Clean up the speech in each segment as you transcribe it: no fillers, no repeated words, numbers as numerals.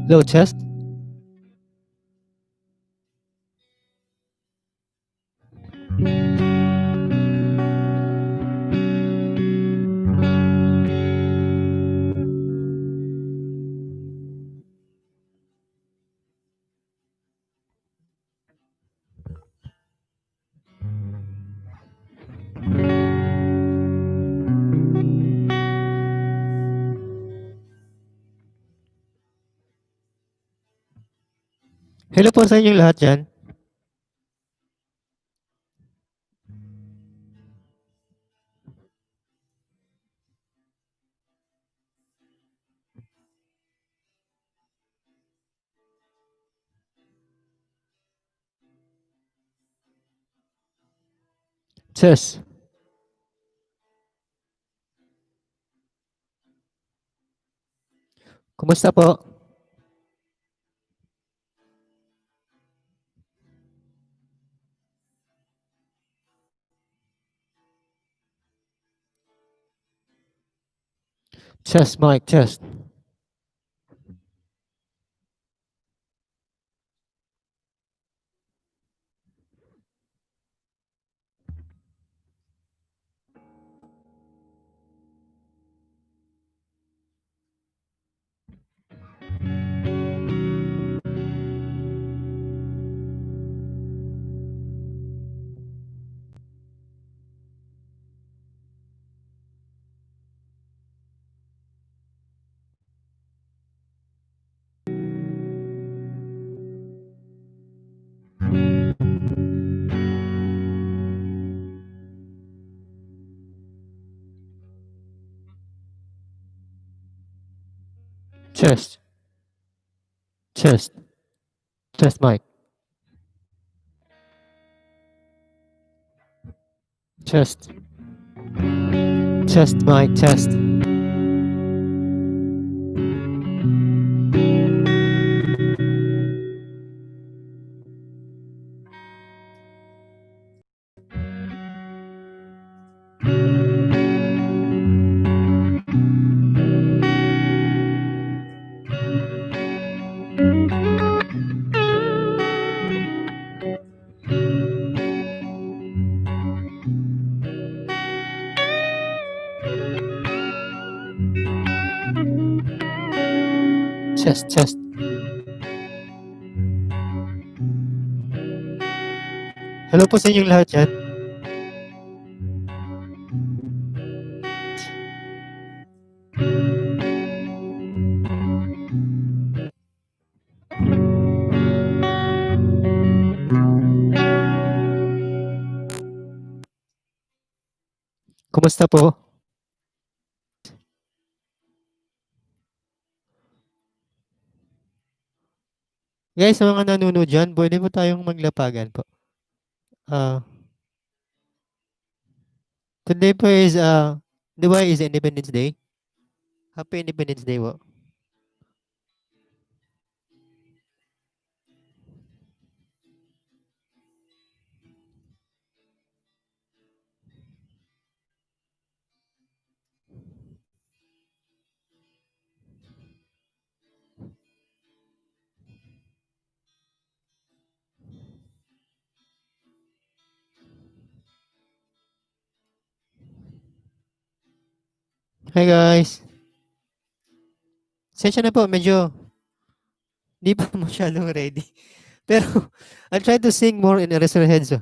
Low chest. Hello po sa inyong lahat dyan. Chess. Kumusta po? Chess, Mike, chess. Chess. Chess. Chess, Mike. Chest. Chest, Mike, chest. Chest, chest. Hello po sa inyong lahat dyan. Kumusta po? Guys, sa mga nanonood dyan, pwede po tayong maglapagan po. Today po is, di ba is Independence Day? Happy Independence Day po. Hi guys. Sensya na po, medyo di pa masyadong ready. Pero I'll try to sing more in Eraserheads.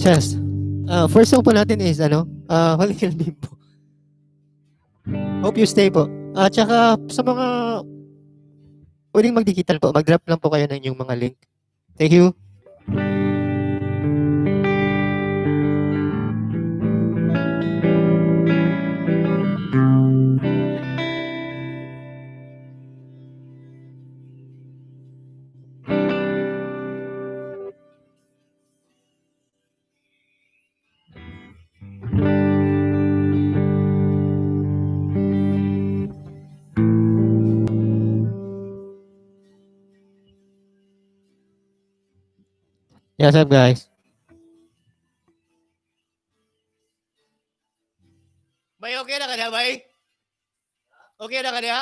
Chess. First song po natin is ano? Malikil Bimbo. Hope you stay po. At saka sa mga pwedeng mag-digital po, mag-drop lang po kayo ng inyong mga link. Thank you. Yes, up guys. Bay, okay na ka na, bay? Okay na ka na?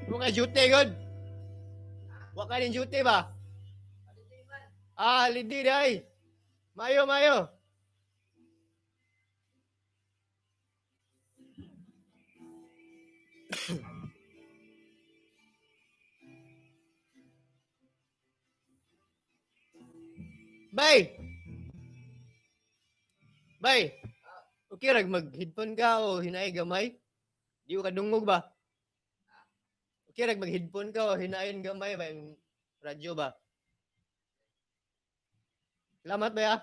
Mga duty, good. Wak ka din duty ba? Lindi day. Mayo, mayo. Bay! Bay! Okay, rag mag-headphone ka o hinay gamay? Di ko kadungog ba? Okay, rag mag-headphone ka o hinayin gamay ba yung radyo ba? Salamat ba ya?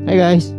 Hi guys.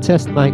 Test mic.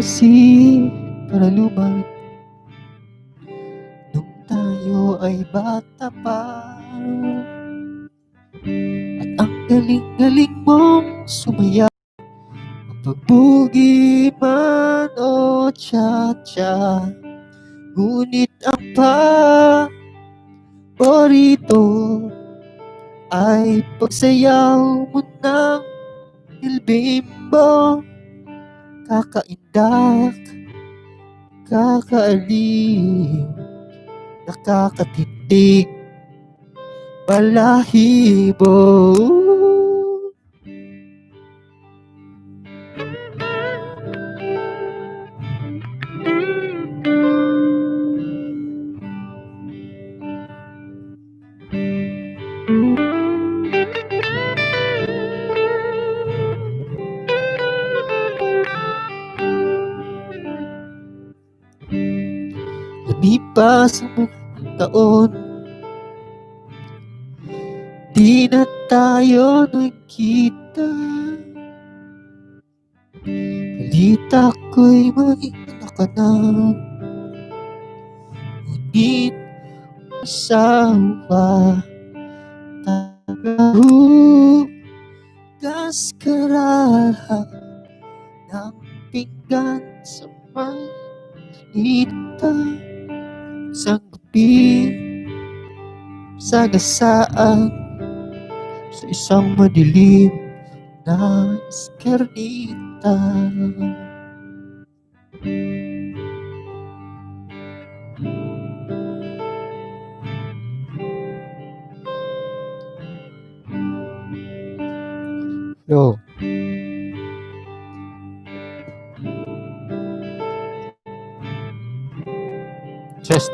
si Paraluman nung tayo ay bata pa. At ang galing-galing mong sumayaw, mapagbugi man o cha-cha. Ngunit ang paborito ay pagsayaw mo ng ilbimbo. Kakaindak, kakaalim, nakakatitig, balahibo. Lumipas ang mga taon, di na tayo nagkita. Balita ko'y may anak ka na, ngunit asawa. Tagahugas ka raw ng pinggan sa malita. Sa gabi, sagasaan sa isang madilim na iskernita. Yo. Chest.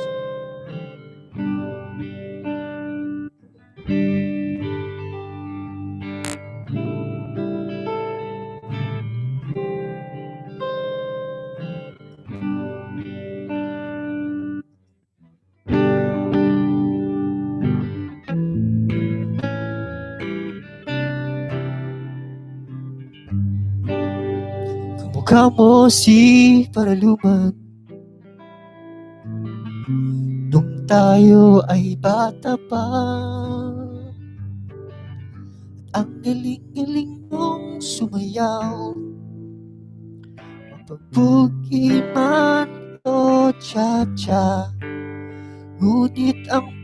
Kamukha mo si Paraluman nung tayo ay bata pa. Ang galing-galing mong sumayaw, mapagbugi man o cha-cha. Ngunit ang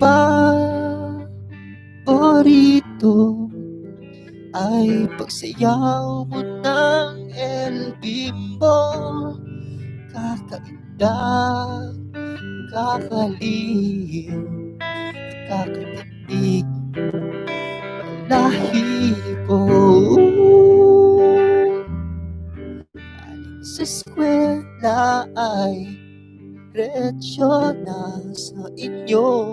paborito ay pagsayaw mo ng El Bimbo. Kakaindak, kakalim, kakatitig, balahibo. Aling sa eskwela ay diretsyo na sa inyo.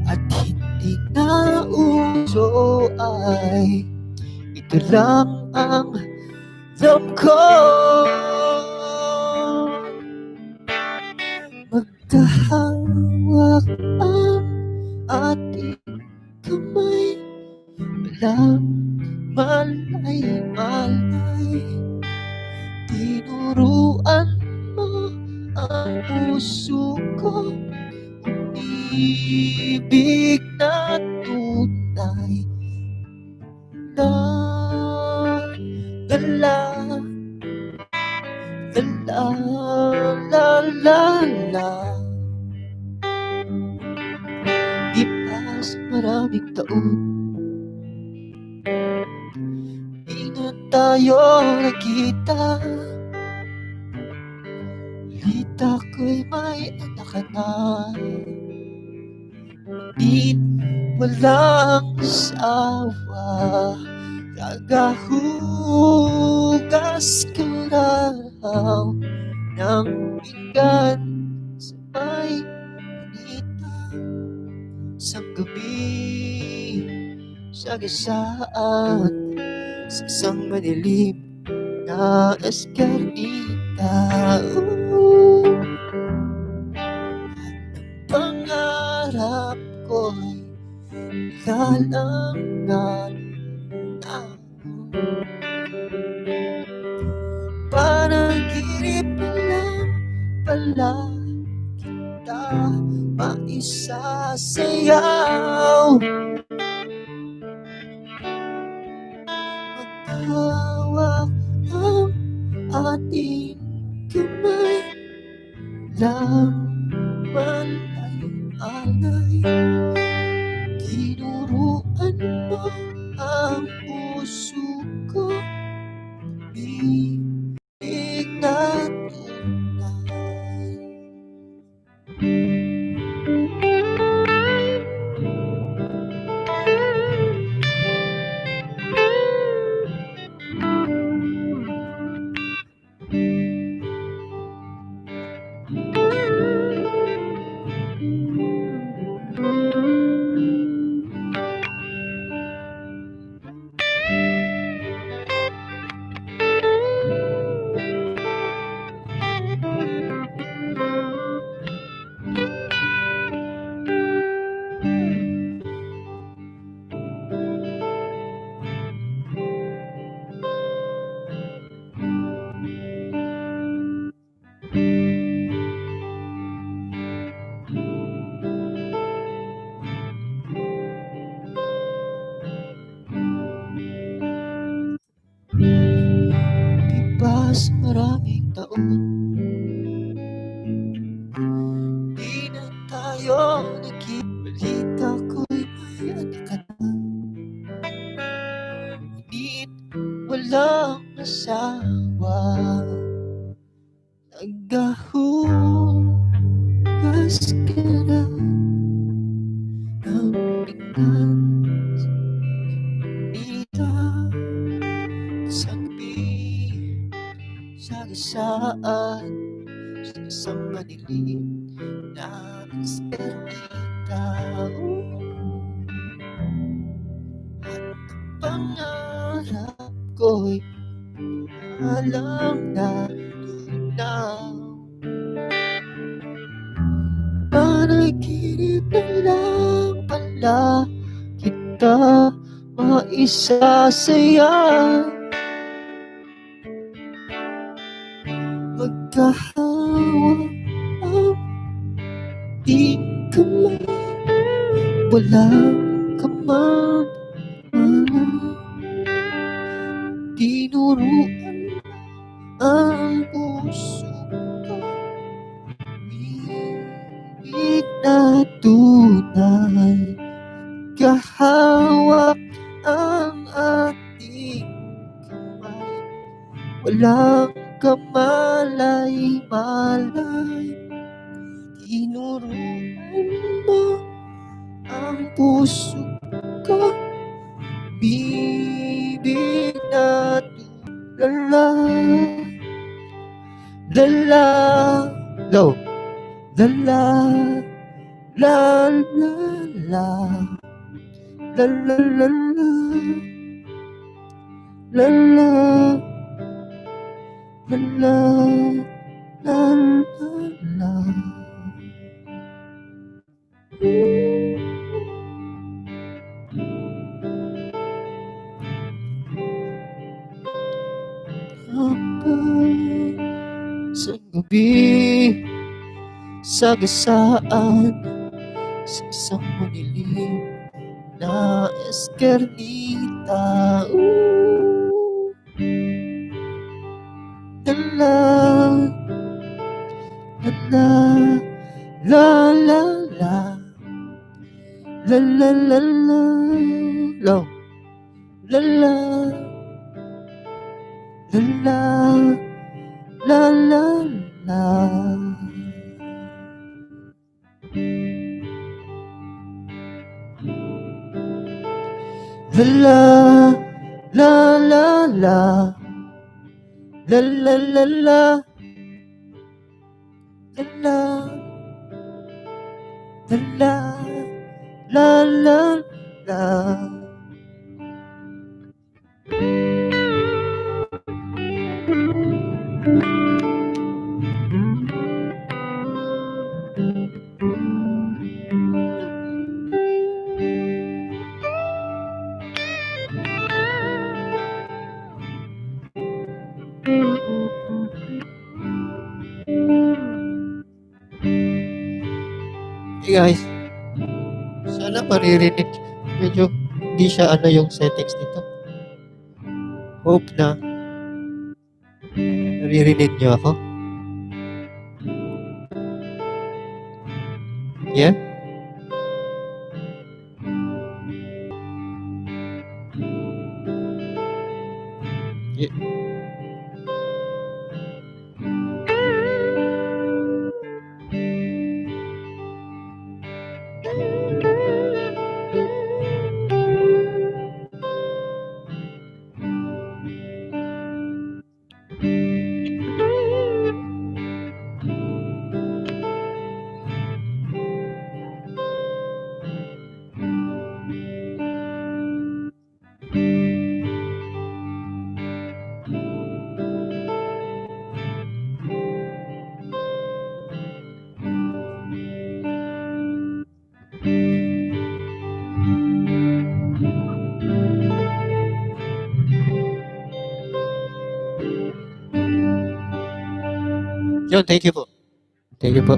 At hindi na uso ay ito lang ang alam ko. Magkahawak ang ating kamay, walang malay-malay. Tinuruan mo ang puso ko, ibig na tunay na dala, la. Ipas maraming taon, di na tayo nagkita. Balita ko'y may anak ka na, ngunit walang asawa. Kagahugas ka raw ng pinggan sa may manita. Sa gabi, sagasaan sa isang madilim na eskarnita. Pangarap ko'y kalangan na. Panaginip na lang pala kita maisasayaw. Maghawak ang ating kamay, laman ay alay. Tinuruan mo ang puso ko, bibig na tunay. Lipas maraming taon, di na tayo naging balita ko'y may anak ka na. Ngunit walang asawa, naghahugas ka na ng pinggan nita sa gabi, sagasaan sa isang madilim na eskernita. At pangarap ko'y alang na tunaw. Panaginip na lang pala kita maisasaya. Magkahawak ang ating kamay, walang kamag-anak. Tinuruan ang puso ko, bibig na tunay. Kahawak ang ating kamay, walang kamalay-malay. Tinuruan mo ang puso ko, bibig na tulala. Lala, low, lala, la la la, la la la la, la la, la la, la la. Hanggang sa gabi, sagasaan sa isang madilim na eskernita. La la la la la la, la la la la, la la la, la la, la la la. La la la la la, la la la la, la la, la la, la la. Hey guys, sana maririnig. Medyo hindi siya ano yung settings nito. Hope na naririnig niyo ako. Yeah? Yeah. John, thank you po. Thank you po.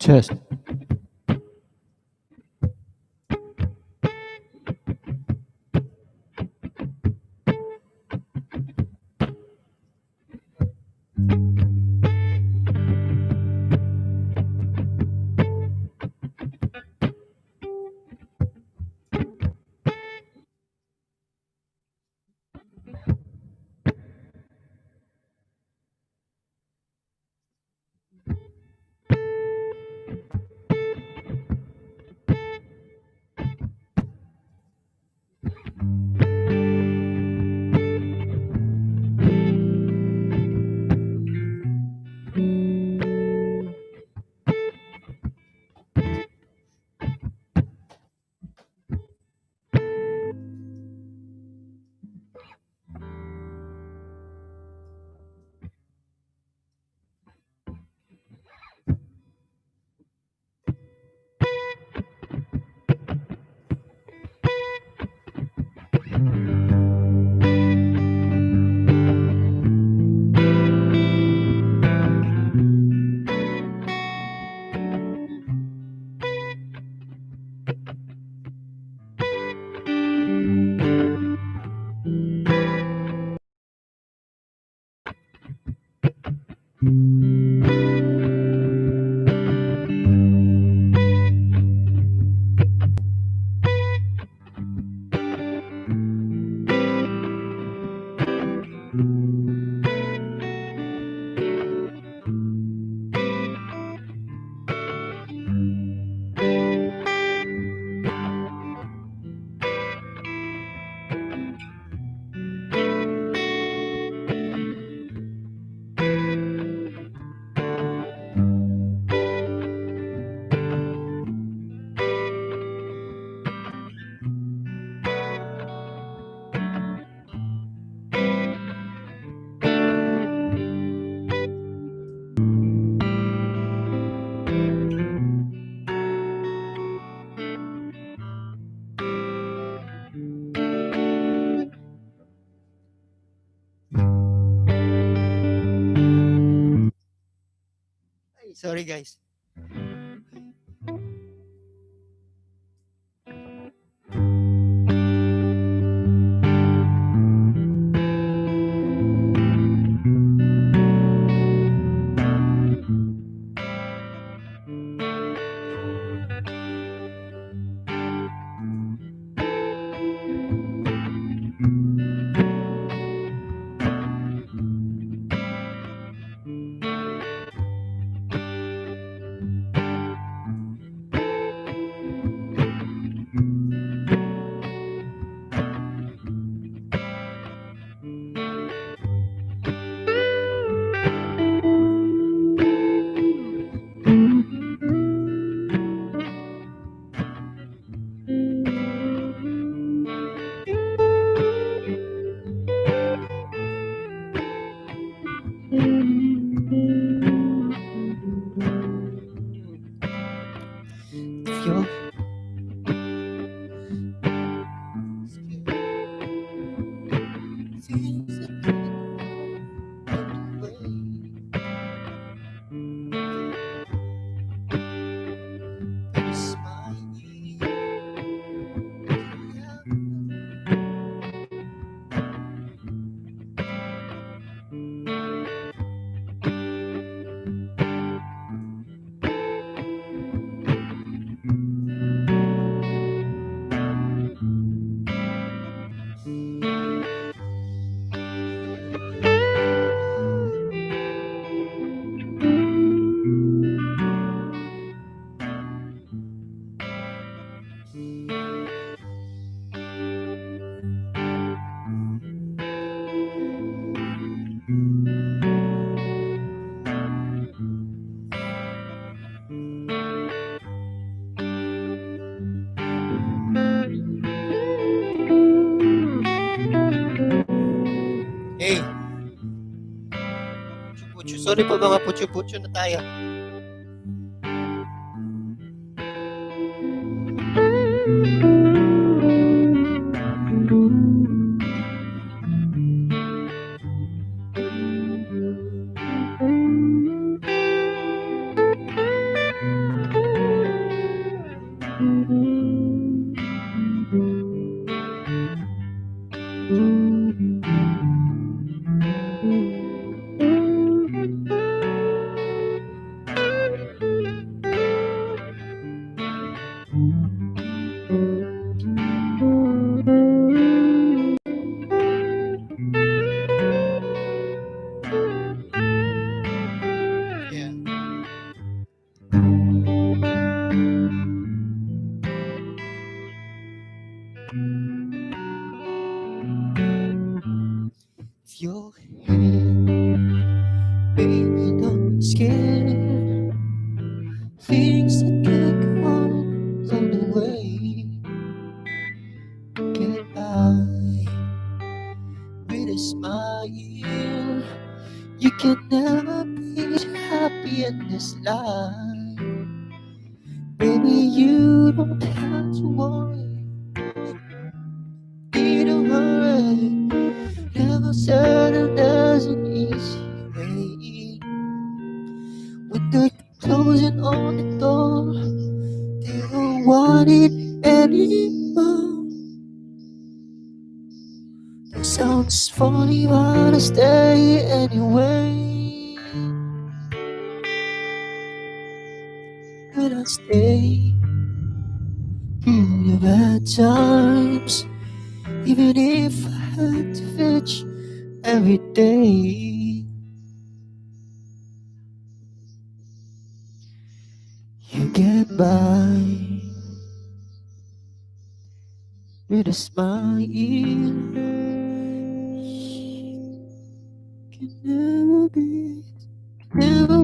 Just. Ay, sorry guys. your things that away. But it's my Hey, pucho. Sorry po mga pucho-pucho na tayo. Yeah. If your hand, baby, don't be scared. Things that could go on the way. Get by with a smile. You can never be happy in this life. Baby, you don't have to worry. Need to hurry. Never said that there's an easy way. When they're closing on the door, they don't want it anymore. That sounds funny, but I stay anyway. Could I stay through the bad times, even if I had to fetch every day? You get by with a smile. Can never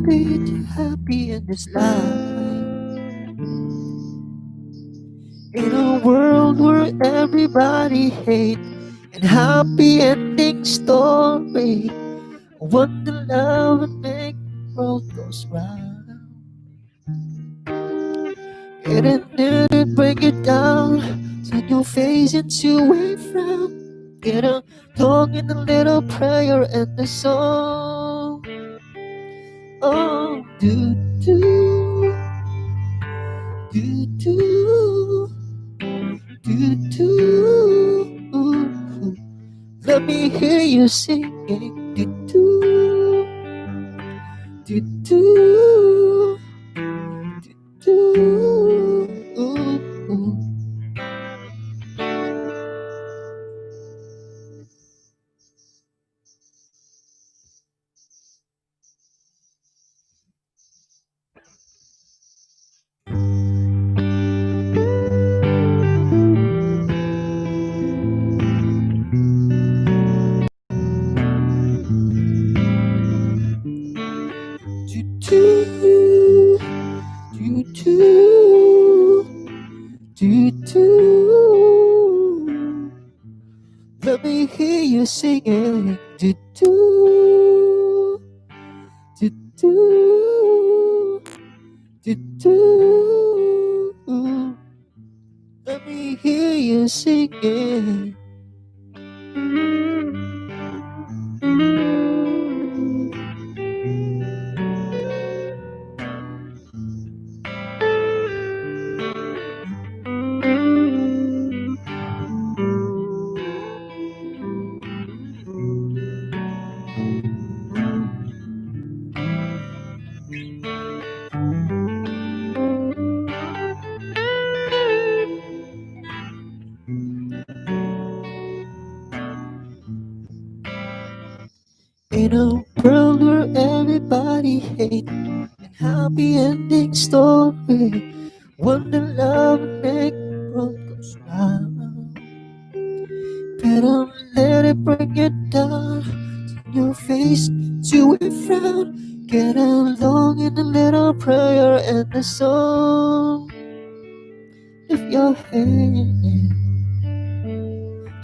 be too happy in this life. In a world where everybody hates and happy ending story, one to love and make the world goes round. It break it down, turn your face into a frown. Get a tongue in a little prayer and a song. Oh, do do do do do do. Let me hear you singing. Do do do do do do. Let me hear you singing. Do do do do do do. you singing. In a world where everybody hates and happy ending story, one the love make world goes round. Better let it bring it down to your face to a frown. Get along in a little prayer and a song. Lift your hand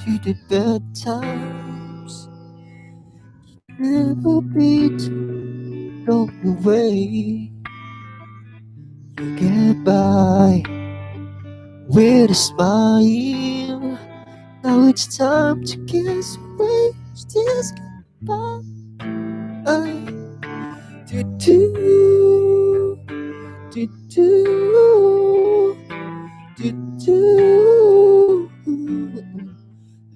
to the bad times. Never beat along the way. You get by with a smile. Now it's time to kiss away this goodbye. Do do do do do do.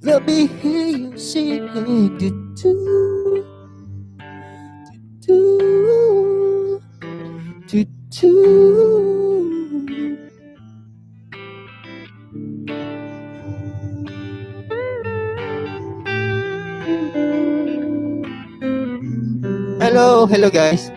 Let me hear you singing. Do do do do do. Hello, hello guys.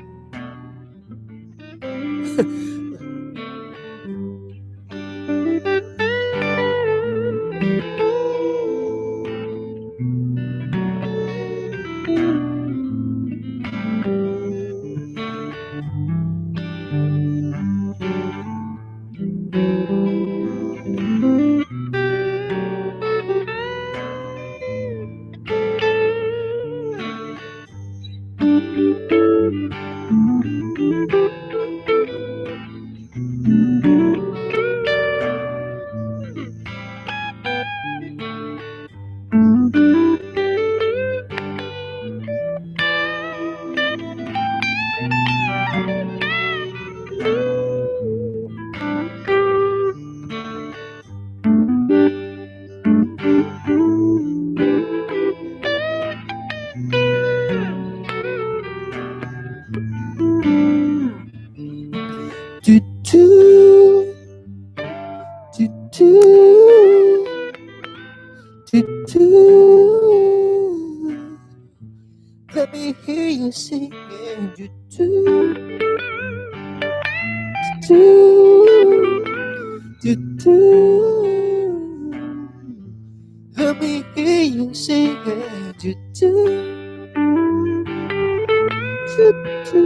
Do do do do do do. Let me hear you singing. Do do do do do. Let me hear you singing. Do do do do.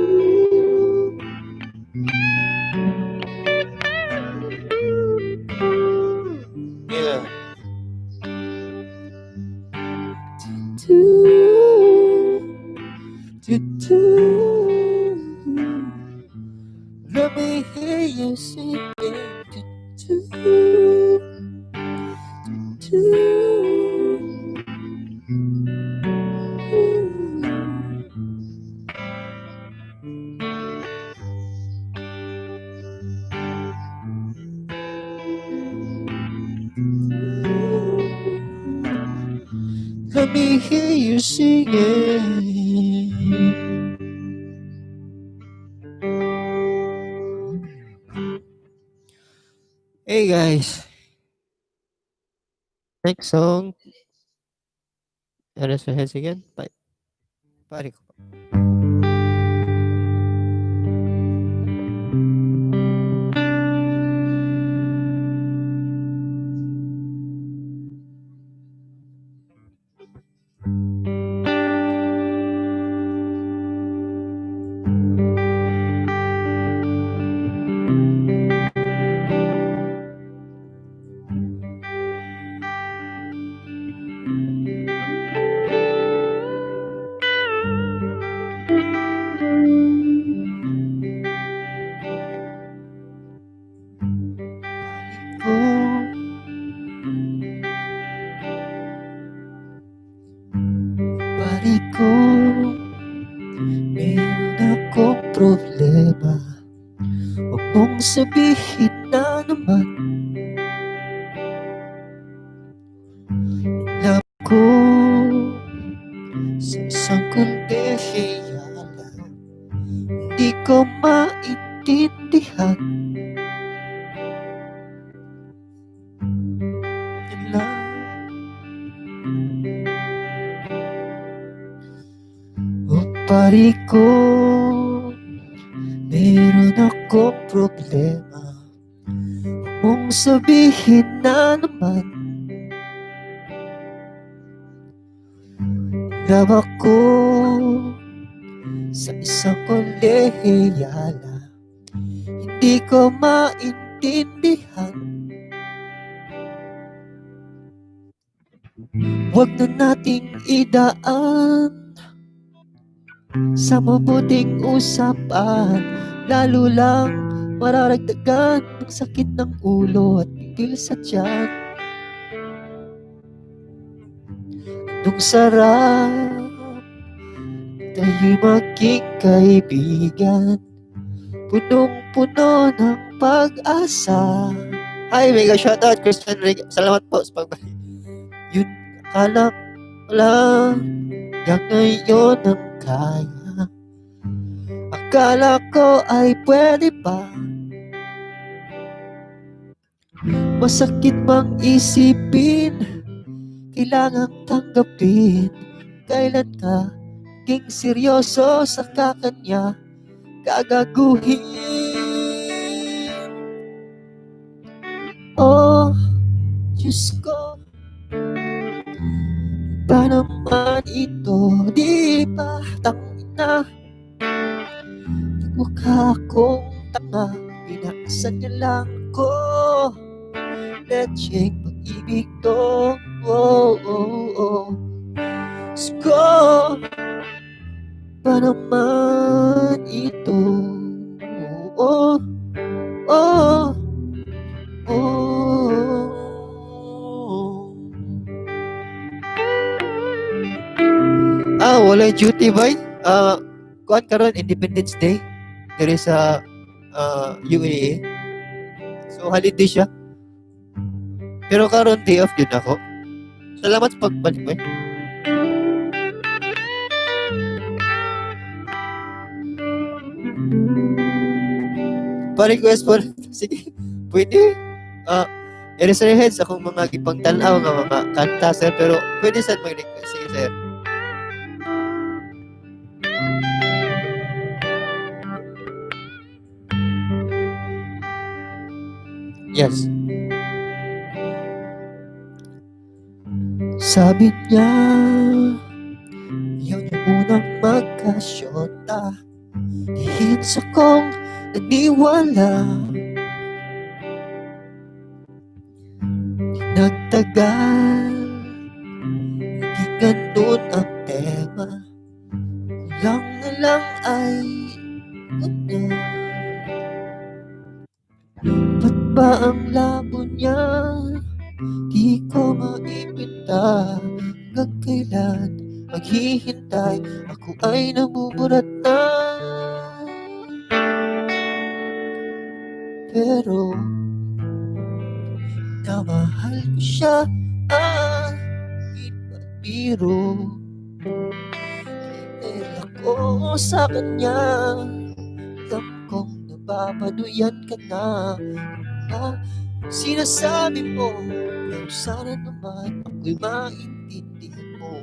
Yeah. Do do do. Let me hear you singing. Do do do. Let me hear you singing. Hey guys, next song. Ano sa heads again? Pare ko. problema. Huwag mong sabihin na naman love ko sa isang kondehiya lang. Hindi ko maintindihan. Yan lang. O pari ko, meron akong problema. Huwag mong sabihin na naman love ako sa isang kolehiya lang. Hindi ko maintindihan. Huwag na nating idaan sa mabuting usapan. Lalo lang mararagdagan ng sakit ng ulo at pipil sa tiyan. Nung sarap tayo maging kaibigan, punong-puno ng pag-asa. Hi, mega shoutout Christian Rig. Salamat po sa pagbalik. Yun, akala ko lang hanggang ngayon ang kaya. Akala ko ay pwede pa. Masakit mang isipin, kailangang tanggapin. Kailan ka naging seryoso sa kakanya, gagaguhin. Oh, Diyos ko, ba naman ito? Di ba tangina? Nagmukha akong tanga, pinaksan niya lang ko. Lecheng pag-ibig to. Oh, oh, oh. Diyos ko, ba naman ito? Oh, oh, oh. Wala duty ba? Kuan karon Independence Day diri sa UAE. So holiday siya. Pero karon day off yun ako. Salamat sa pagbalik mo. Pa-request po. Sige, pwede. Erase your heads akong mga gipangtanaw nga mga kanta, sir. Pero pwede saan mag-request. Sige, sir. Yes. Sabi niya, ayaw niya munang magkasyota. Hihins akong naniwala. Nagtagal, naging ganun ang tema. Kulang na lang ay kanya. Ba't ba ang labo niya? Di ko maipinta. Hanggang kailan maghihintay? Ako ay nabuburat na. Pero namahal ko siya. Biro dahil ako sa kanya. Alam kong nababaduyan ka na. Sinasabi mo, pero sana naman ako'y maintindihan mo.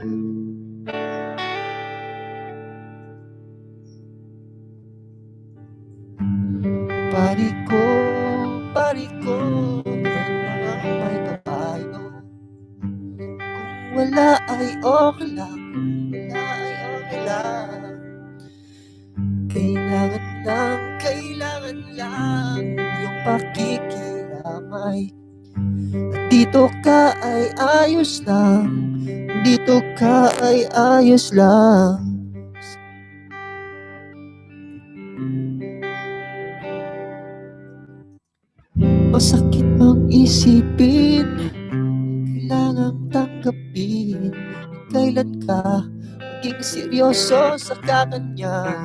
Pari ko, mga may papayo. Kung wala ay okay lang, wala ay okay lang. Kailangan lang yung pakikiramay. At dito ka ay ayos lang, dito ka ay ayos lang. Masakit mang isipin, kailangang tanggapin. Kailan ka maging seryoso sa kakanya,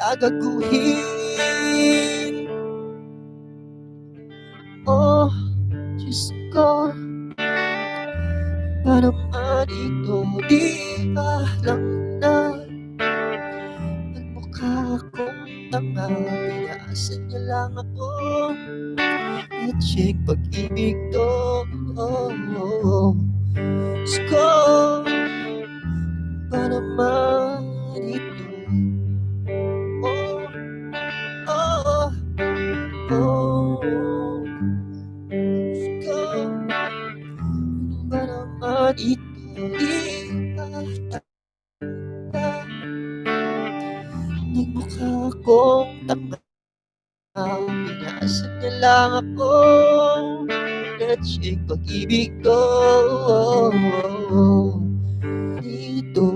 gagaguhin. Oh, Diyos ko, ba naman ito? Di alam na nagmukha akong tanga. Pinaasan niya lang ako at siya'y pag-ibig to. Oh, oh, oh. Diyos ko, ba naman ito? Oh, oh, oh, oh. Diyos ko, ba naman ito? Di ba nagmukha akong tanga? Pinaasan niya lang ako at siya'y pag-ibig ko. Oh, oh, oh. Dito.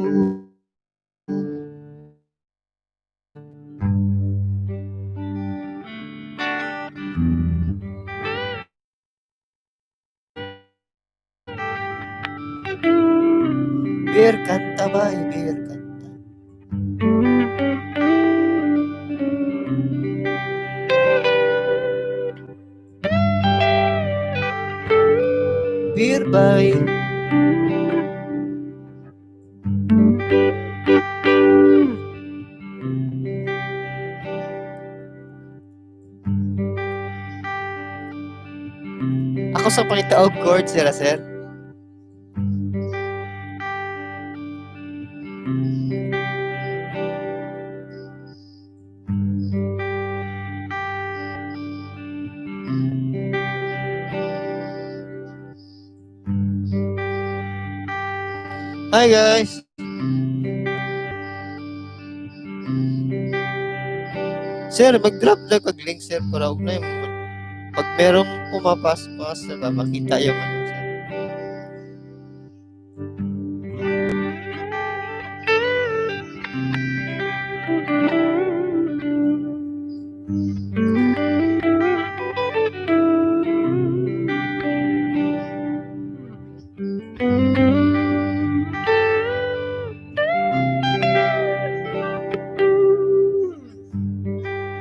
Beer kanta ba? Beer kanta. Beer by ako sa pangitaog chord, sir, sir. Hi guys. Sir, mag-drop na kag link, sir, para og na yung pag merong pumapas-pas na makita yung ano, sir.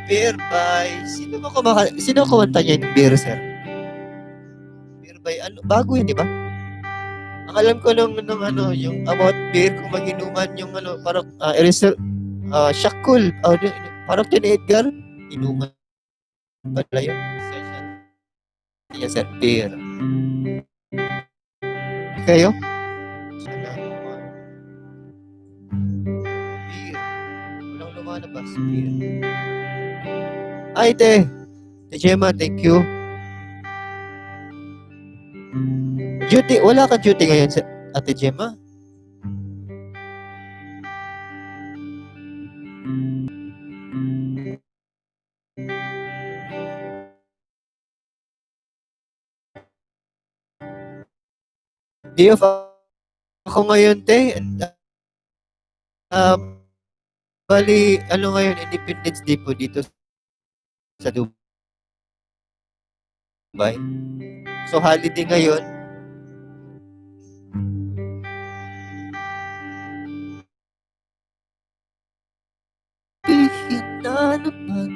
Beer by sino kumanta niya yung beer, sir? Beer by ano? Bago yun, di ba? Ang alam ko nung ano, yung about beer, kung mag-inuman yung ano, parang Shakul. Parang kina Edgar. Inuman pala yun. Session. Yes, sir. Beer. Kayo? Beer. Walang lumalabas. Beer. Ay, te. Te Gemma, thank you. Duty. Wala ka duty ngayon, Ate Gemma? Day off ako ngayon, te. Bali, ano ngayon, Independence Day po dito sa Dubai. So, holiday ngayon. Pihin na naman.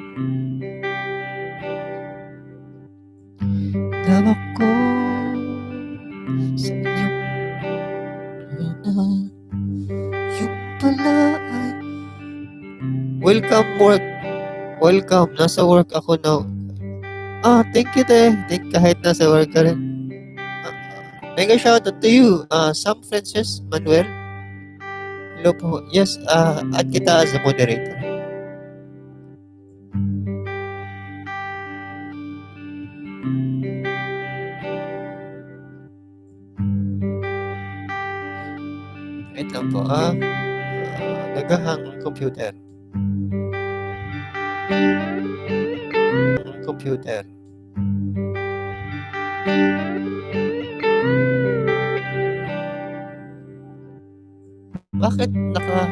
Tawag ko sa inyong yung pala ay welcome work. Welcome. Nasa work ako now. Thank you, te. Kahit nasa work ka rin. Mega shoutout to you. Sam Francis Manuel. Hello po. Yes, add kita as a moderator. Wait lang po, nagahang computer. Computer. Bakit naka...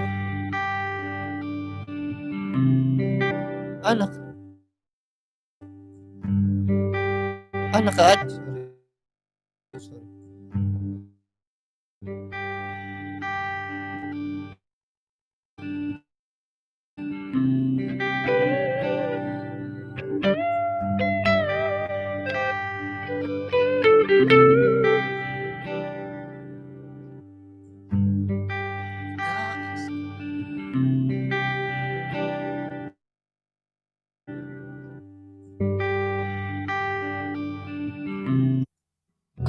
naka-add? Sorry.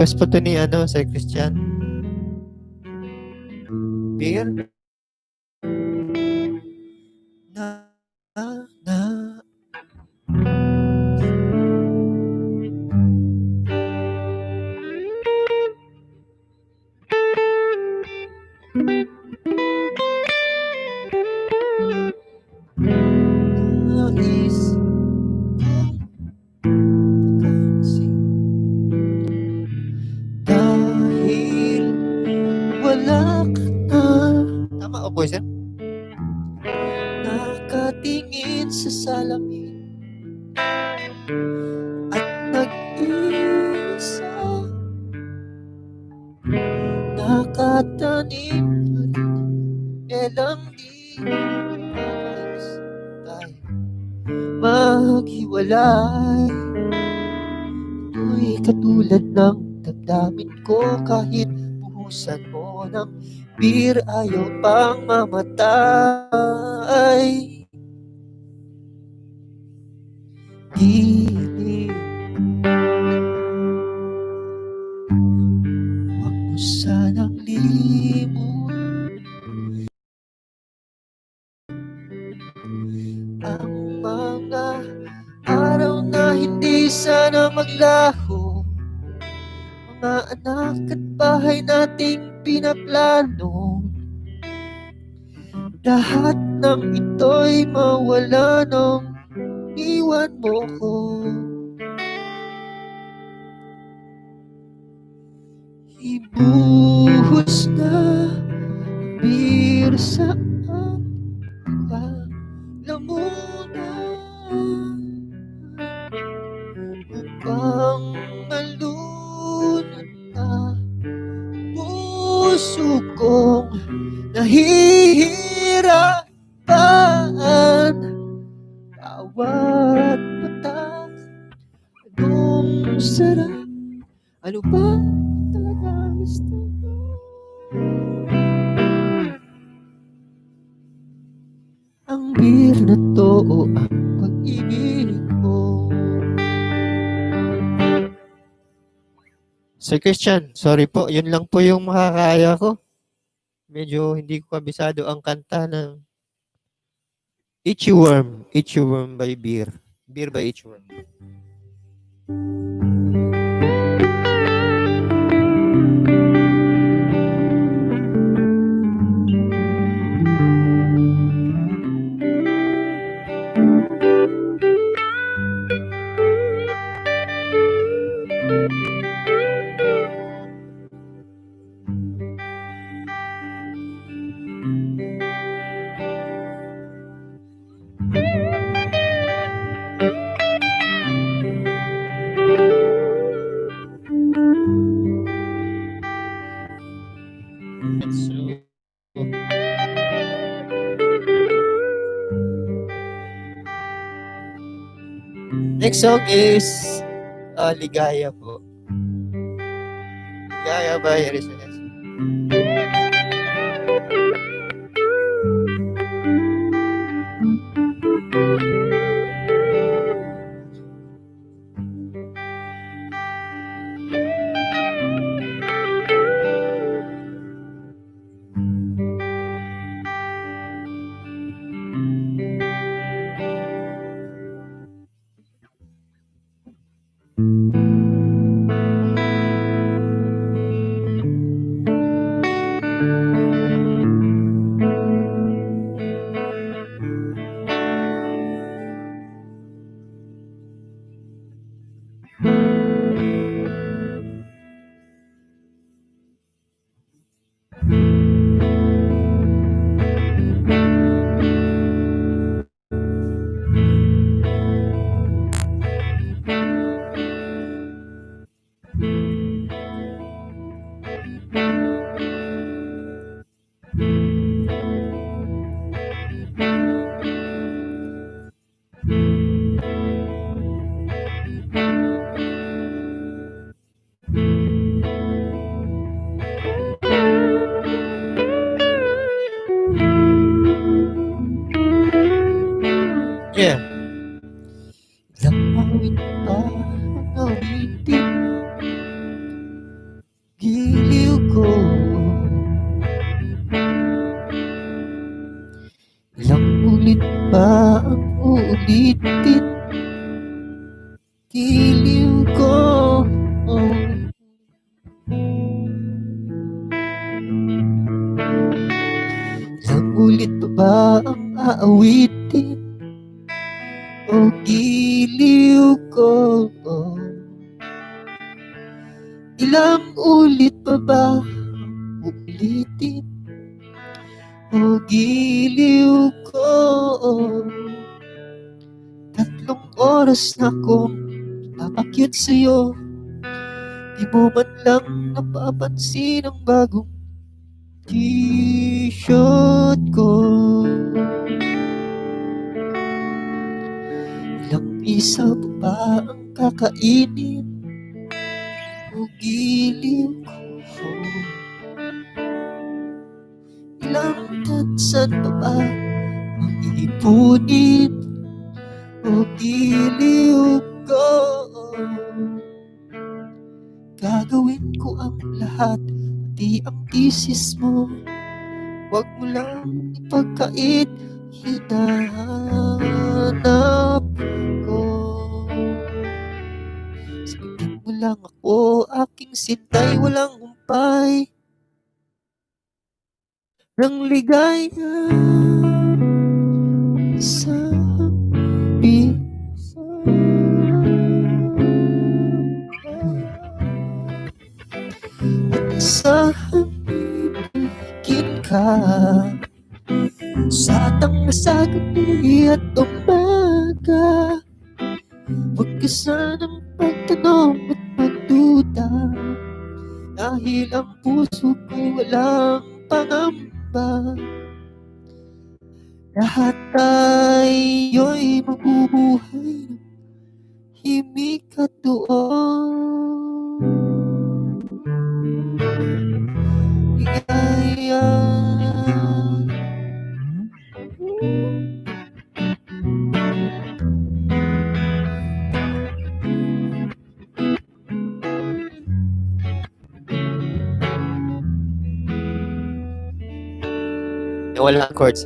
request po to ni Sir Christian. Beer? Na. Nais kasi dahil wala ka na. Tama o po, sir? Nakatingin sa salamin at nag-iisa, nakatanim kailang di ayos tayo maghiwalay. Ito'y katulad ng damdamin ko, kahit buhusan mo ng beer ayaw pang mamatay. Gilid, huwag mo sanang limot ang mga araw na hindi sana maglaho, mga anak at bahay nating pinaplano. Lahat ng ito'y mawala nung iwan mo ko. Ibuhos na beer sa ating lamunan upang malunod na puso kong nahihirapan. Bawat patak, anong sarap, ano ba talaga gusto ko? Ang beer na to o ang pag-ibig mo. Sir Christian, sorry po, yun lang po yung makakaya ko. Medyo hindi ko kabisado ang kanta ng Itchy Worm by Beer. Beer by Itchy Worm. Next song is Ligaya po. Ligaya by Arisones. Yeah. Ilang awit pa ang awitin giliw ko. Ilang ulit pa ba ang aawitin o giliw ko? Ilang ulit pa ba uulitin o giliw ko? 3 oras na akong napakyut sa'yo, di mo man lang napapansin ang bagong t-shirt ko. Ilang isa pa ba ang kakainin o giliw ko? Ilang tatsan pa ba ang iipunin o giliw ko? Gagawin ko ang lahat, pati ang thesis mo. Huwag mo lang ipagkait, hinahanap ko. Sabihin mo lang ako, aking sintay, walang humpay ng ligaya sa bisa. Asahang ibigin ka sa gabi at umaga. Huwag ka sanang magtanong at magduda, dahil ang puso ko'y walang pangamba. Lahat tayo'y mabubuhay ng himig at doon. Ligaya. Wala chords.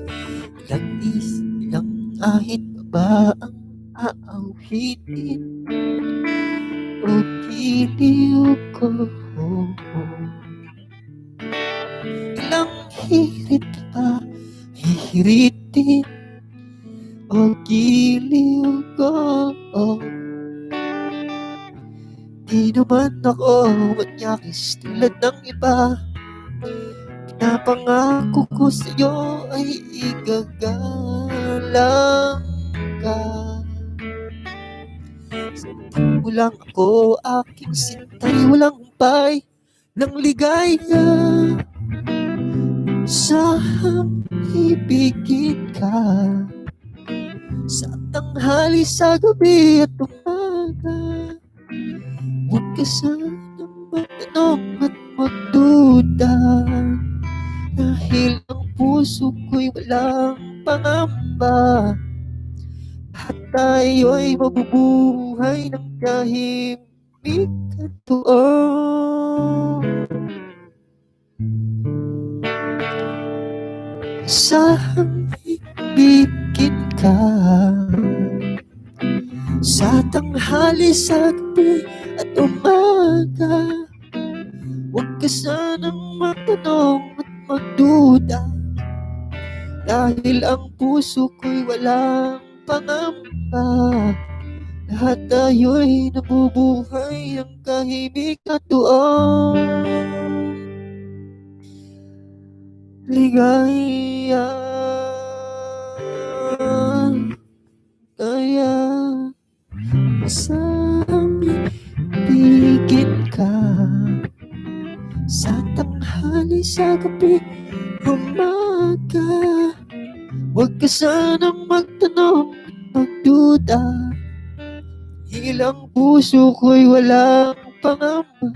Ilang ahit pa ba ang aawitin o giliw ko? Ilang hirit pa hihiritin o giliw ko? Di naman ako manyakis tulad ng iba. Pinapangako ko sa'yo ay igagalang ka. Sabihin mo lang ako, aking sintay, walang humpay ng ligaya. Saan ibigin ka sa tanghali, sa gabi at umaga. Huwag ka sanang magtanong at magduda, dahil ang puso ko'y walang pangamba. Lahat tayo'y mabubuhay ng tahimik at doon. Saan ibigin ka sa tanghali, sa gabi at umaga. Huwag ka sanang magtanong at magduda, dahil ang puso ko'y walang pangamba. Lahat tayo'y nabubuhay ng tahimik at doon. Ligaya. Kaya saan ibigin ka sa tanghali, sa gabi, umaga. Huwag ka sanang magtanong at magduda, ilang puso ko'y walang pangamba.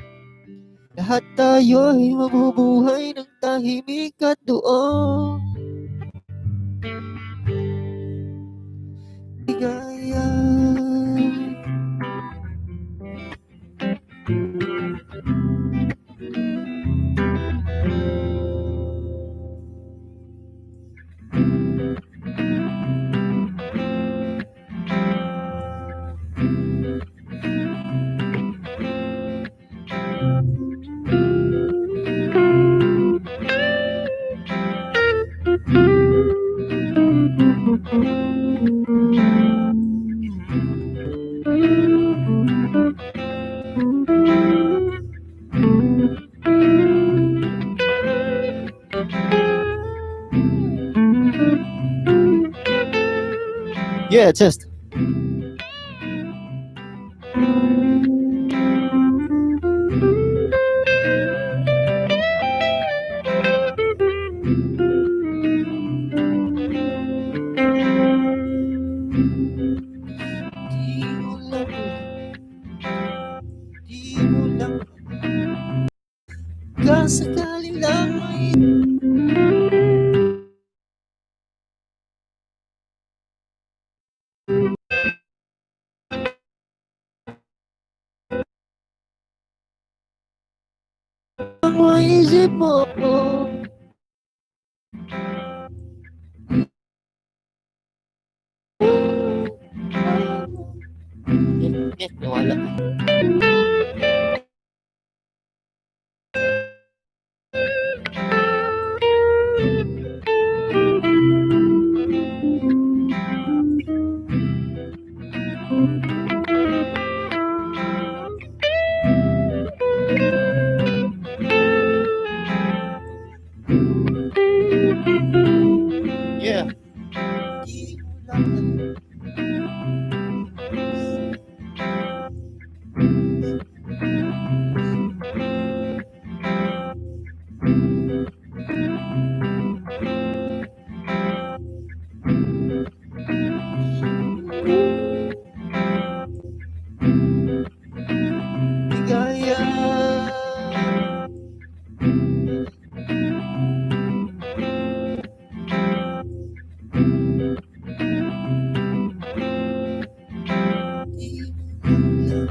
Lahat tayo'y mabubuhay ng tahimik at doon. Ligaya. Yeah, just. Di mo lang kasakali lang may maisip mo. Nawala. Yeah. Di mo lang ligaya. Di mo lang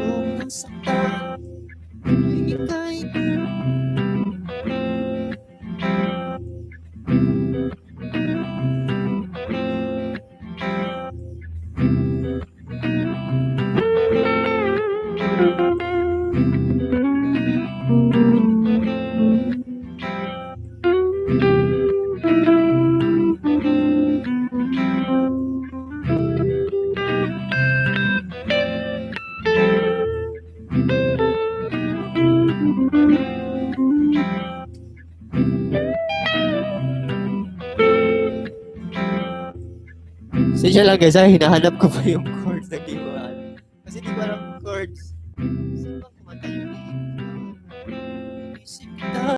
kung nasaktan ay ika'y Sige lang guys, hinahanap ko pa yung chords na di ko alam. Kasi di ko alam chords. Sino bang kumanta yung isip kita.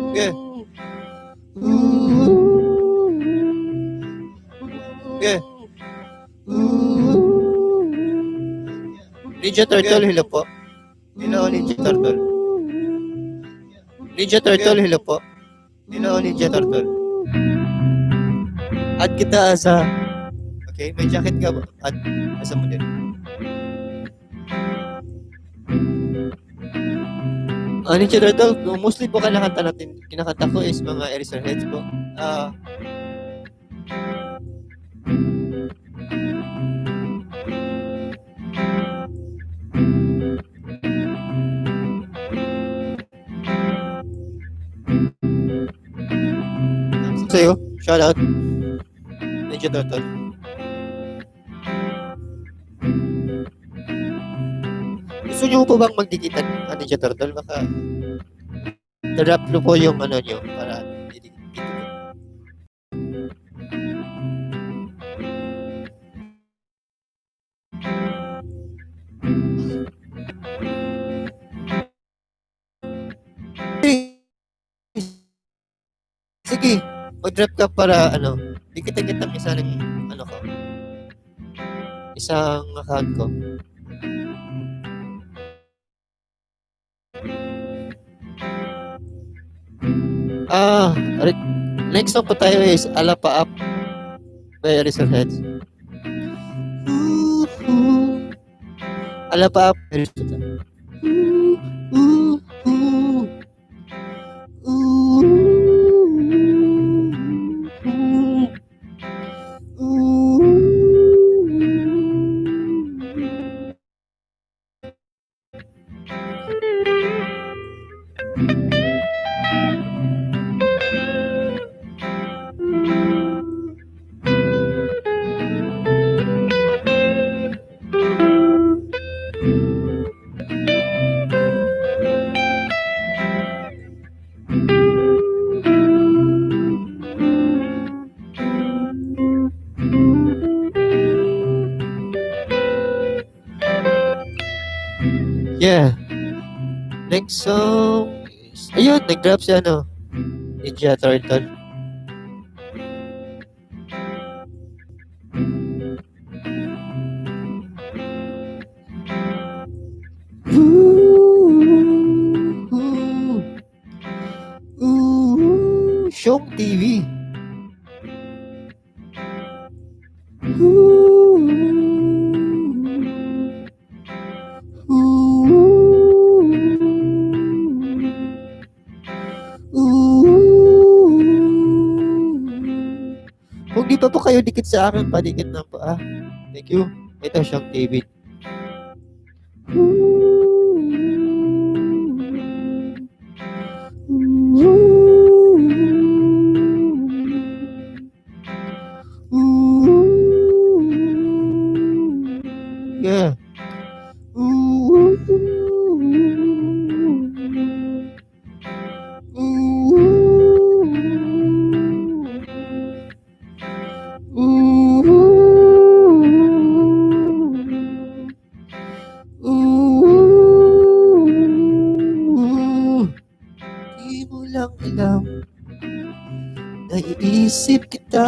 Yeah. Yeah. Ninja Turtle, hello po. Hello, Ninja Turtle. Ninja Turtle, hello po. Hello, Ninja Turtle. Add kita sa... Okay, may jacket ka ba? Add sa mo din. Ninja Turtle, mostly po kinakanta natin, kinakanta ko is mga Eraserheads po. Sa'yo, shout out. Ninja Turtle. Gusto nyo po bang magdikitan Ninja Turtle? Baka drop nyo po yung ano nyo para didikit. Sige, mag-drop ka para ano, Di kita kitang isa ng ano ko, isang account ko. Ah, next song po tayo is Alapa Up by Razorheads. Ooh, ooh. Alapa Up by Razorheads. Ooh, ooh, ooh, ooh, ooh. Yeah. Next song is, ayun, nag-drop si ano, Ninja Turtle. Ooh, ooh, ooh, Shong TV. Ooh, ooh, ooh. Kung di pa po kayo dikit sa akin, padikit na po ah. Thank you. Ito siyang TV. Yeah. Di mo lang alam, naiisip kita.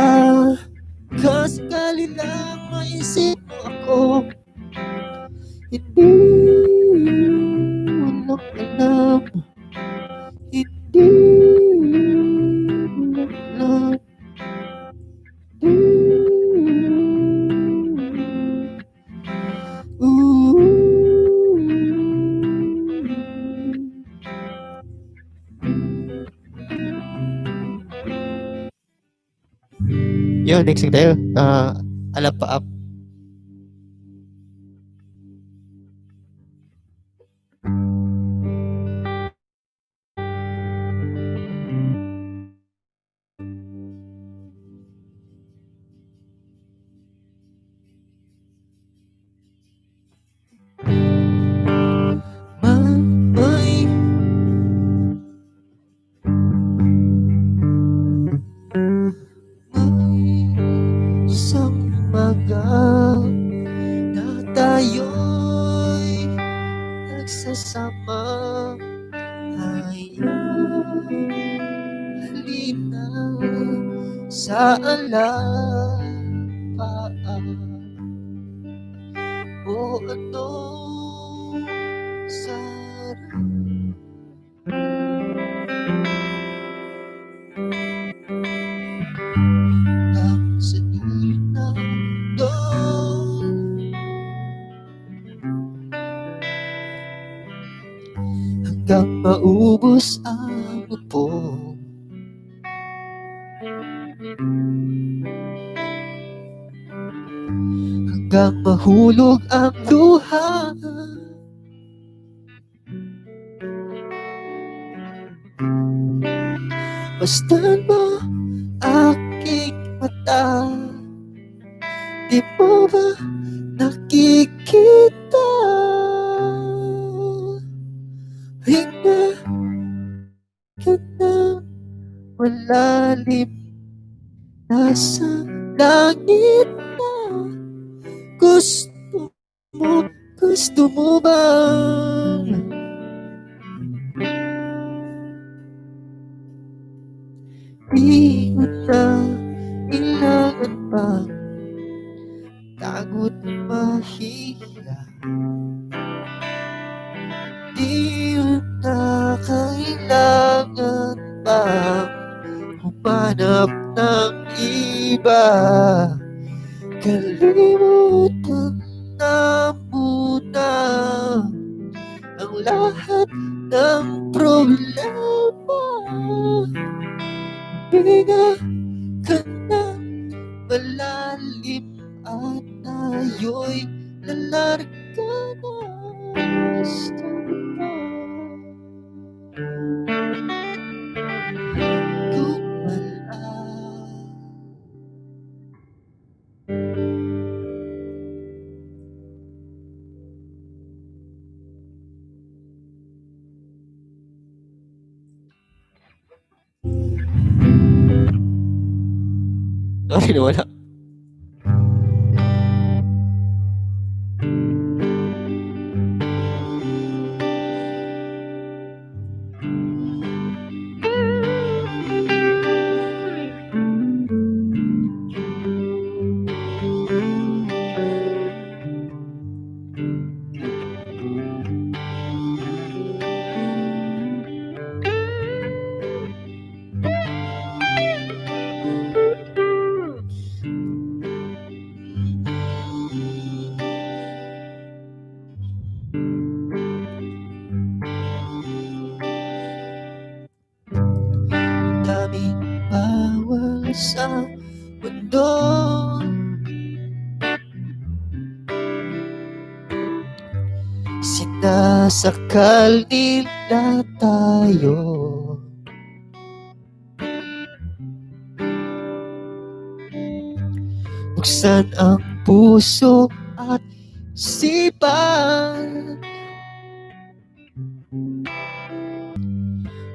Kasakali lang maisip mo ako. Hindi mo lang alam. Hindi mo lang alam. Yun, next thing tayo. Alapa Up. May isang umaga na tayo'y nagsasama. Halina sa alapaan. O ano sarap lang sa dulo ng mundo. Hanggang maubos ang upo. Hanggang mahulog ang luha. Basta't mo aking mata. Di mo ba nakikita? Hinga ka ng malalim. Nasa langit na. Gusto mo bang di mo na pagod mahiya. Di na kailangan pang humanap ng iba. Kalimutan na muna ang lahat ng problema. Hinga ka na malalim at tayo'y lalarga na sa iba. Gumala. Sorry, nawala. Daming bawal sa mundo, sinasakal nila tayo. Buksan ang puso at isipan,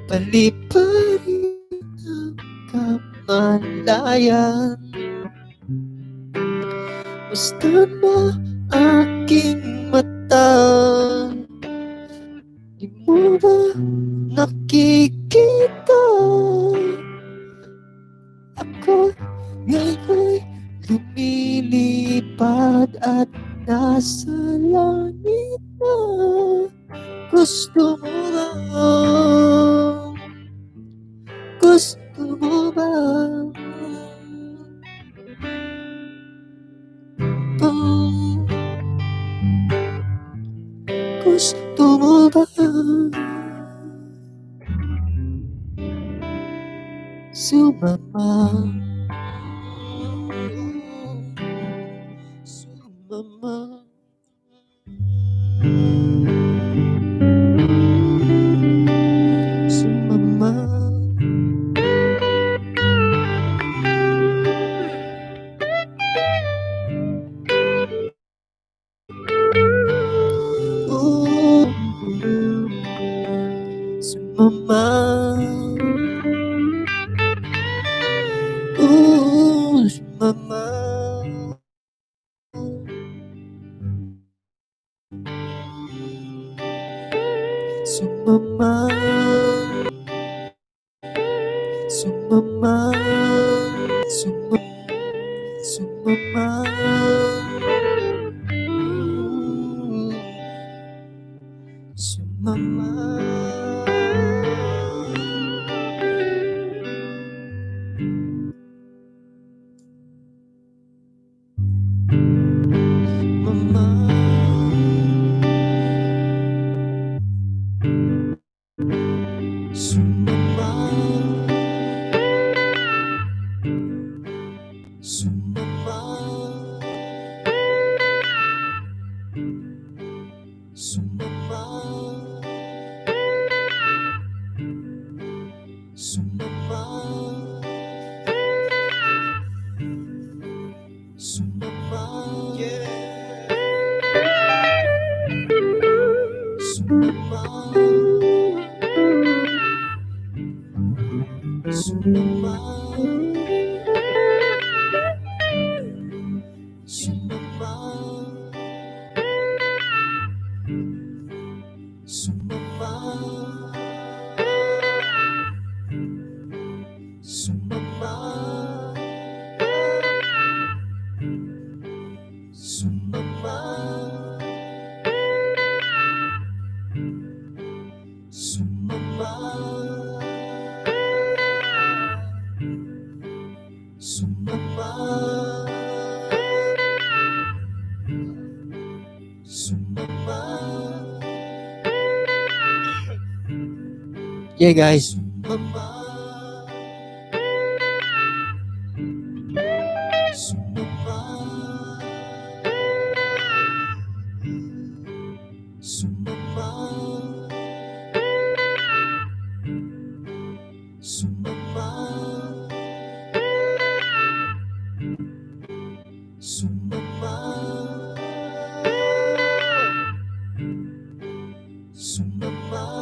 paliparin ang kamalayan. Basta na aking mata, di mo ba nakikita? Ako ngayon'y lumilipad at nasa langit na. Gusto mo ba? Gusto mo ba? Gusto mo ba? Sumama. Sumama. Sumama. Sumama. Sumama. Sumama. Sumama. Sumama. Sumama. Mama. Sumama. Sumama. Sumama. Sumama. Sumama. Yeah. Sumama. Sumama. Sumama. Sumama, sumama, sumama, sumama. Yeah, guys. Sumama, sumama, sumama, sumama, sumama, sumama,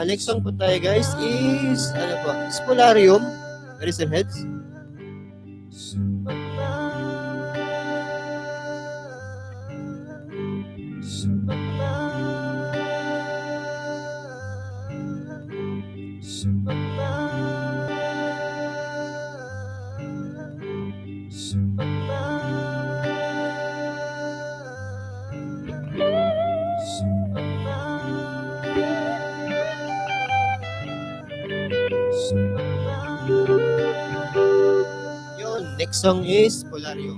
Next song po tayo, guys, is ano po? Spolarium. Razorheads. Yun, next song is Polarium.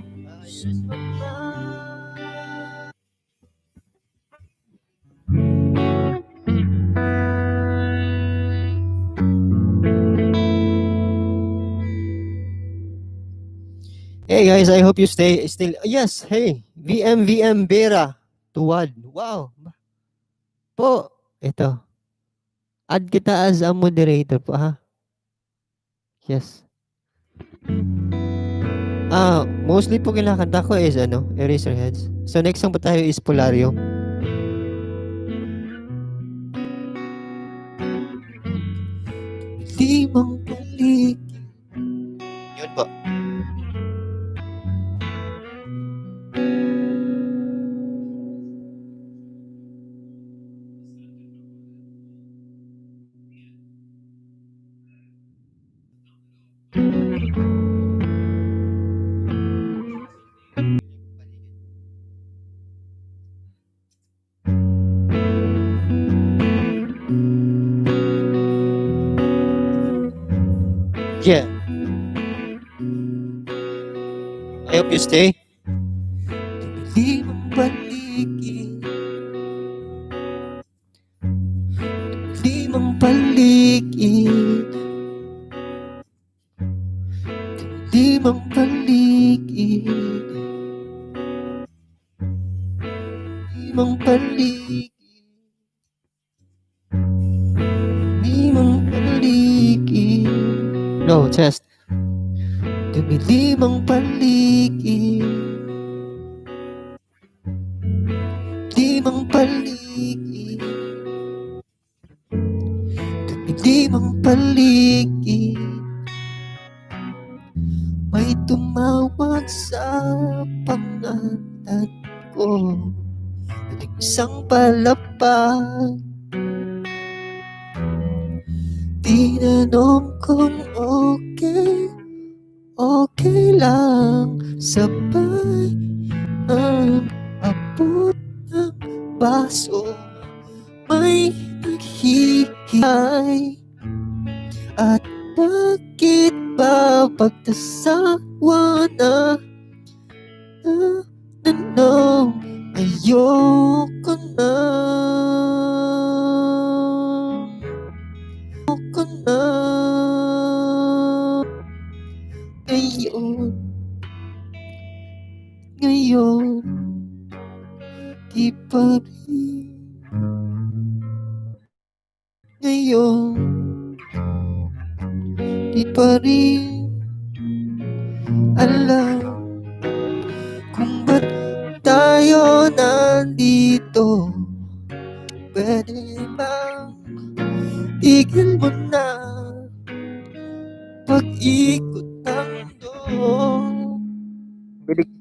Hey guys, I hope you stay still. Yes, hey, VM Vera Tuwad. Wow. Po, ito. Add kita as a moderator po, ha? Yes. Mostly po kinakanta ko is Eraserheads. So next song po tayo is Polarium. Limang balik. Yun po. Yeah. I hope you stay. Limang paligid. Limang paligid. Limang paligid. Limang paligid. Limang paligid. No, test. Dumilimang paligid. Limang paligid. Dumilimang paligid. May tumawag sa pangalan ko. Isang palapag. Tinanong kung okay lang. Sabay ang abot ng baso. May naghihintay. At bakit ba pagtasawa na ayoko na. Ayoko na. Ngayon, di pa rin ngayon di pa rin alam kung ba't tayo nandito. Pwede bang tigil mo na pag-ikot ng mundo? Bilik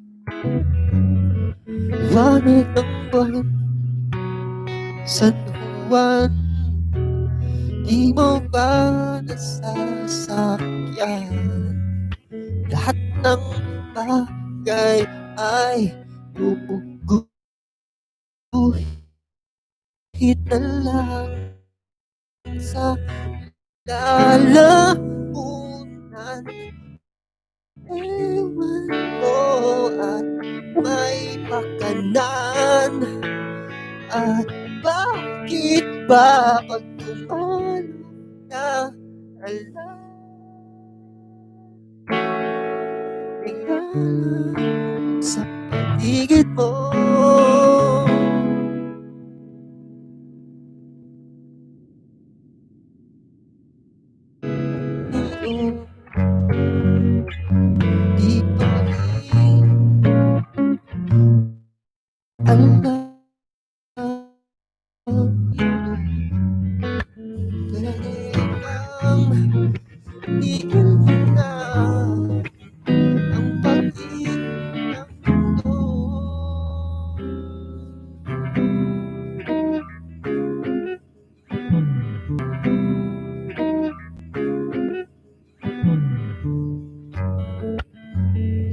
liwanag ng buwan, San Juan, di mo ba nasasakyan? Lahat ng bagay ay guguhit na lang sa lalamunan. Ewan mo at may pakanan. At bakit ba pag tumalo na alam sa paligid mo? Di pa rin alam pwede bang tigil mo na ang pag-ibig ng mundo?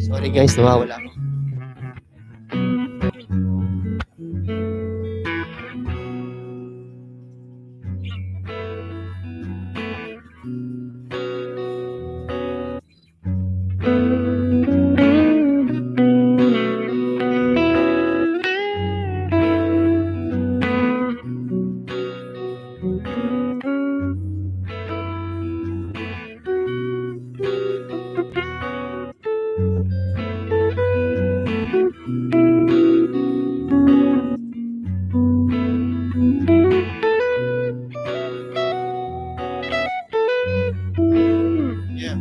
Sorry guys, nawawala ako. Yeah.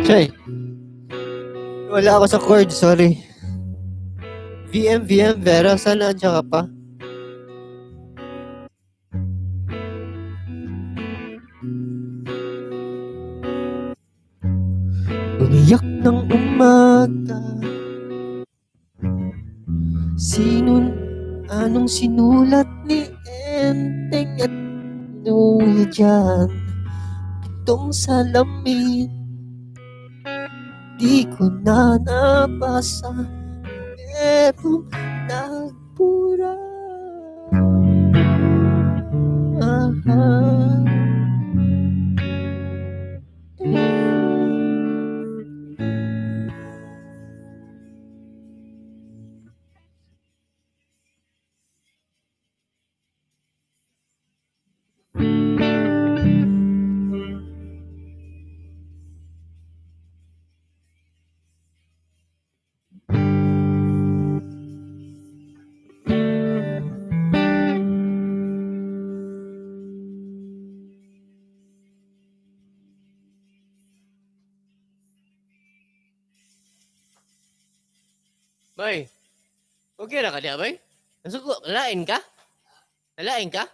Chay, wala ako sa chord, sorry. VM, Vera, saan nandiyan ka pa? Umiyak ng umaga, anong sinulat ni Enteng at Nuya dyan? Itong salamin, di ko na nabasa, merong nagbura. Bay, okay na ka diya, bay? Nasuko, nalain ka? Nalain ka?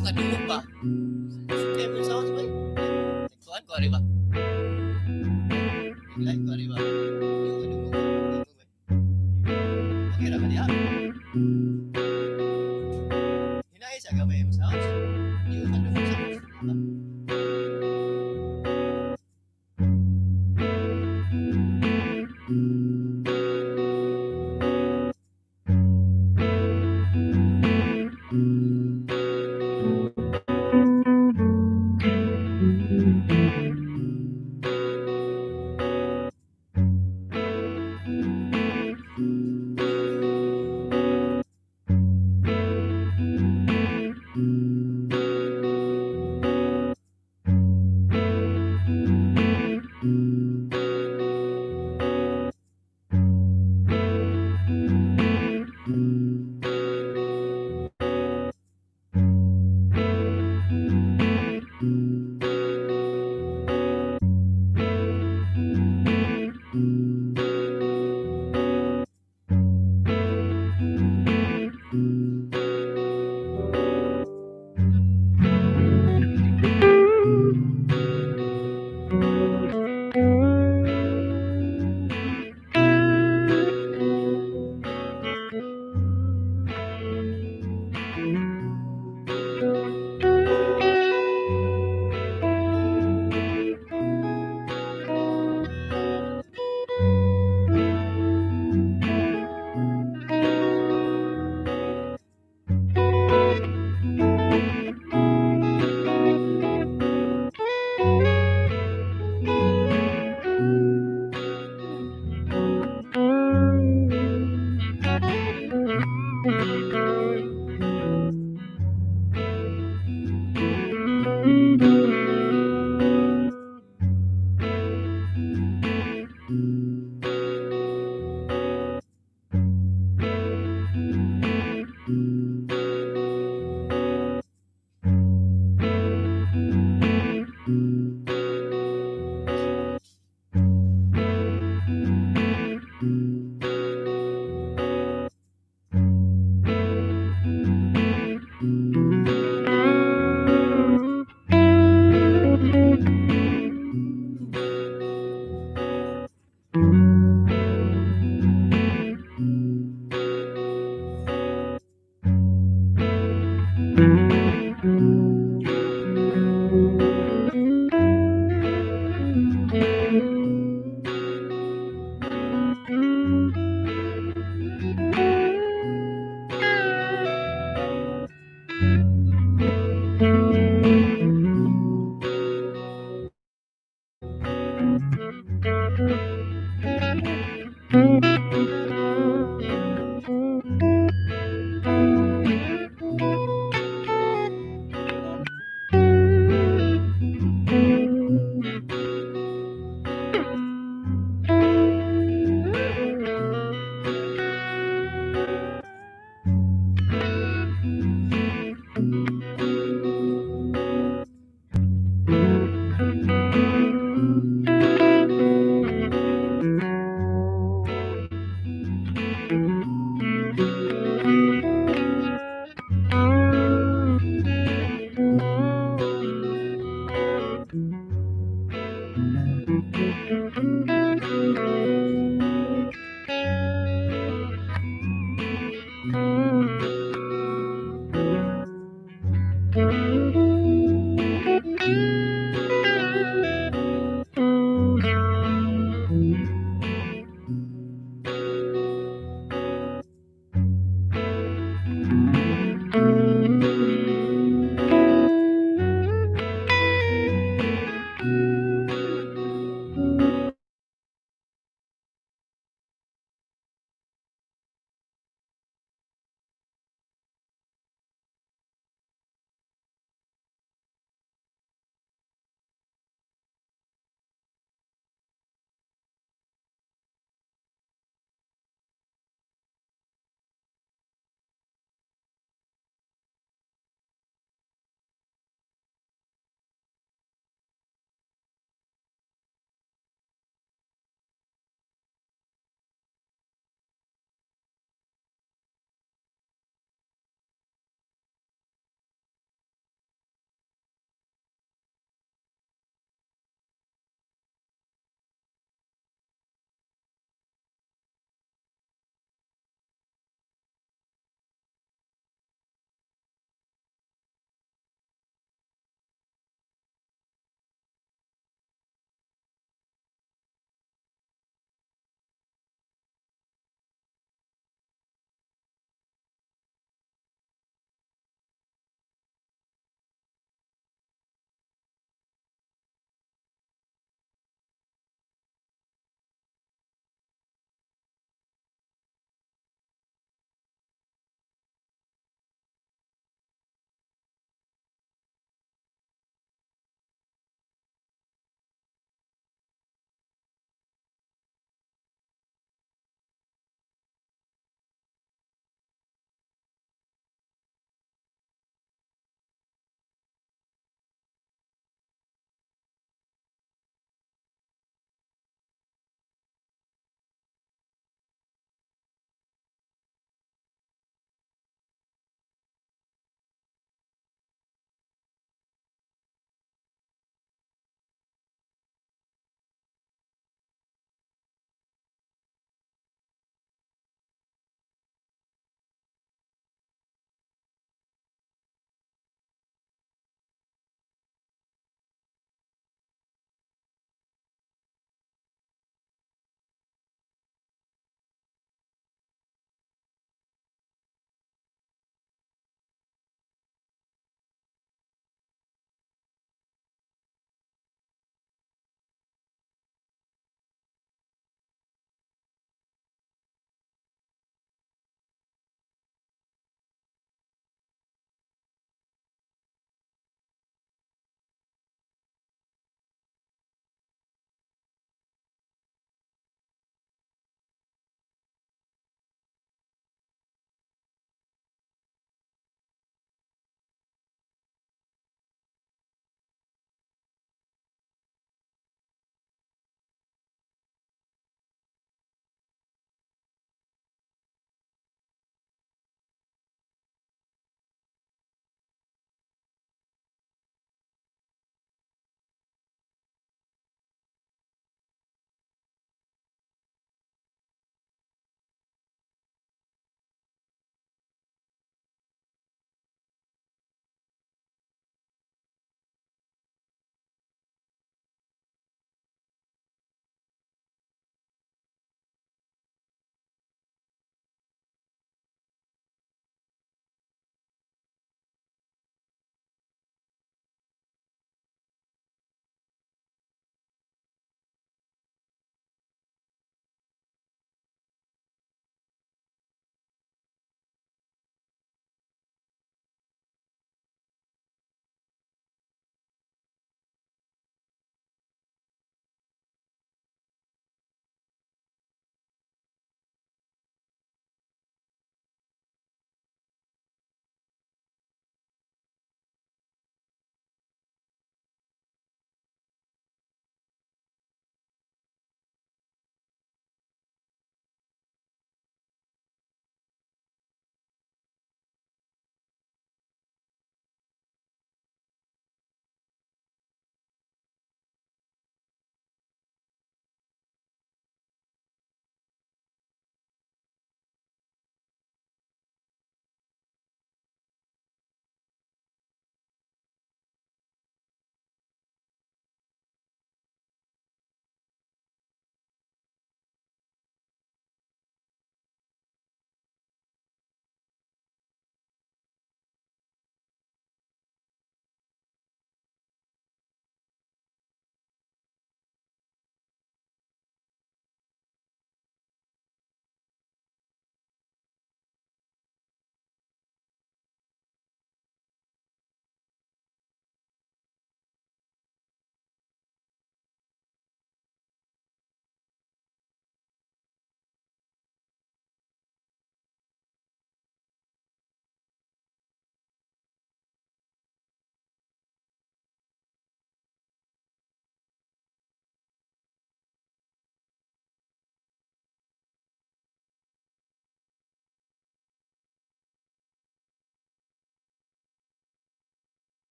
Yung kanunong ba? Seven sounds ba? Tektuan ko, ba? Like ko, ba? Yung kanunong ba? Okay, raman niya. Hinay sa gamay yung sounds. Yung kanunong sounds.